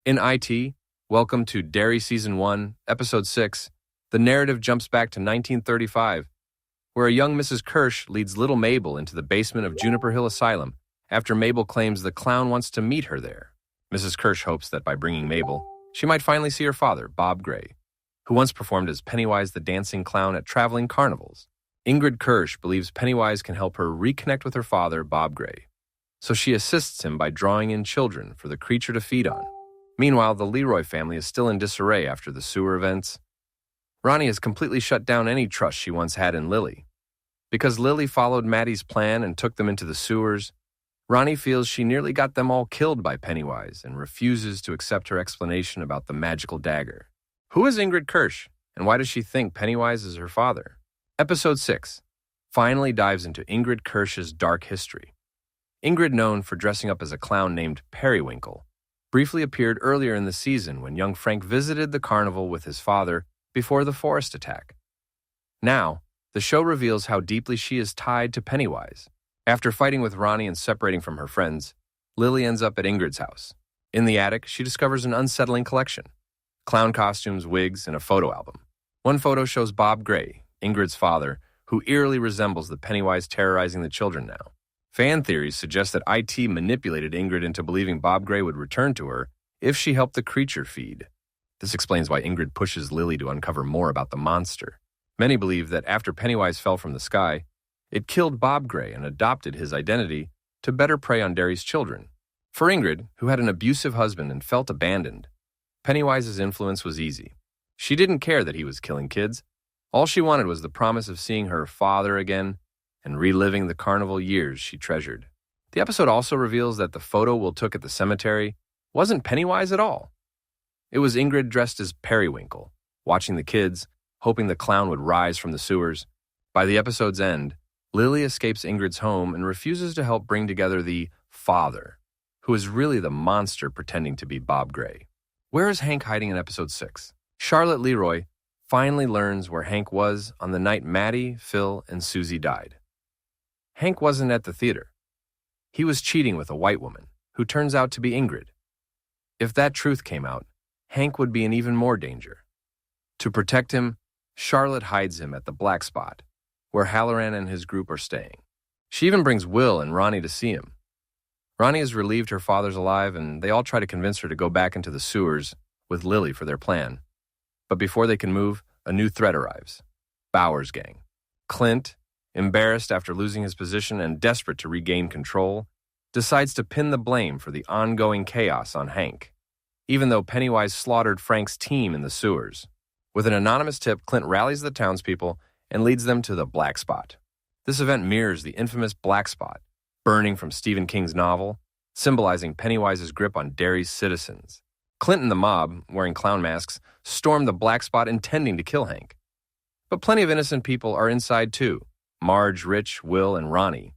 In IT, welcome to Derry Season 1, Episode 6. The narrative jumps back to 1935, where a young Mrs. Kersh leads little Mabel into the basement of Juniper Hill Asylum after Mabel claims the clown wants to meet her there. Mrs. Kersh hopes that by bringing Mabel, she might finally see her father, Bob Gray, who once performed as Pennywise the dancing clown at traveling carnivals. Ingrid Kersh believes Pennywise can help her reconnect with her father, Bob Gray, so she assists him by drawing in children for the creature to feed on. Meanwhile, the Leroy family is still in disarray after the sewer events. Ronnie has completely shut down any trust she once had in Lily. Because Lily followed Maddie's plan and took them into the sewers, Ronnie feels she nearly got them all killed by Pennywise and refuses to accept her explanation about the magical dagger. Who is Ingrid Kersh, and why does she think Pennywise is her father? Episode 6 finally dives into Ingrid Kersh's dark history. Ingrid, known for dressing up as a clown named Periwinkle, briefly appeared earlier in the season when young Frank visited the carnival with his father before the forest attack. Now, the show reveals how deeply she is tied to Pennywise. After fighting with Ronnie and separating from her friends, Lily ends up at Ingrid's house. In the attic, she discovers an unsettling collection: clown costumes, wigs, and a photo album. One photo shows Bob Gray, Ingrid's father, who eerily resembles the Pennywise terrorizing the children now. Fan theories suggest that IT manipulated Ingrid into believing Bob Gray would return to her if she helped the creature feed. This explains why Ingrid pushes Lily to uncover more about the monster. Many believe that after Pennywise fell from the sky, it killed Bob Gray and adopted his identity to better prey on Derry's children. For Ingrid, who had an abusive husband and felt abandoned, Pennywise's influence was easy. She didn't care that he was killing kids. All she wanted was the promise of seeing her father again and reliving the carnival years she treasured. The episode also reveals that the photo Will took at the cemetery wasn't Pennywise at all. It was Ingrid dressed as Periwinkle, watching the kids, hoping the clown would rise from the sewers. By the episode's end, Lily escapes Ingrid's home and refuses to help bring together the father, who is really the monster pretending to be Bob Gray. Where is Hank hiding in episode 6? Charlotte Leroy finally learns where Hank was on the night Maddie, Phil, and Susie died. Hank wasn't at the theater. He was cheating with a white woman, who turns out to be Ingrid. If that truth came out, Hank would be in even more danger. To protect him, Charlotte hides him at the Black Spot, where Halloran and his group are staying. She even brings Will and Ronnie to see him. Ronnie is relieved her father's alive, and they all try to convince her to go back into the sewers with Lily for their plan. But before they can move, a new threat arrives: Bauer's gang. Clint, embarrassed after losing his position and desperate to regain control, decides to pin the blame for the ongoing chaos on Hank, even though Pennywise slaughtered Frank's team in the sewers. With an anonymous tip, Clint rallies the townspeople and leads them to the Black Spot. This event mirrors the infamous Black Spot, burning from Stephen King's novel, symbolizing Pennywise's grip on Derry's citizens. Clint and the mob, wearing clown masks, storm the Black Spot intending to kill Hank. But plenty of innocent people are inside too: Marge, Rich, Will, and Ronnie.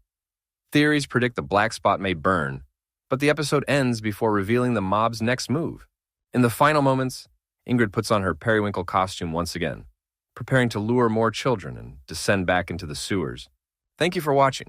Theories predict the Black Spot may burn, but the episode ends before revealing the mob's next move. In the final moments, Ingrid puts on her Periwinkle costume once again, preparing to lure more children and descend back into the sewers. Thank you for watching.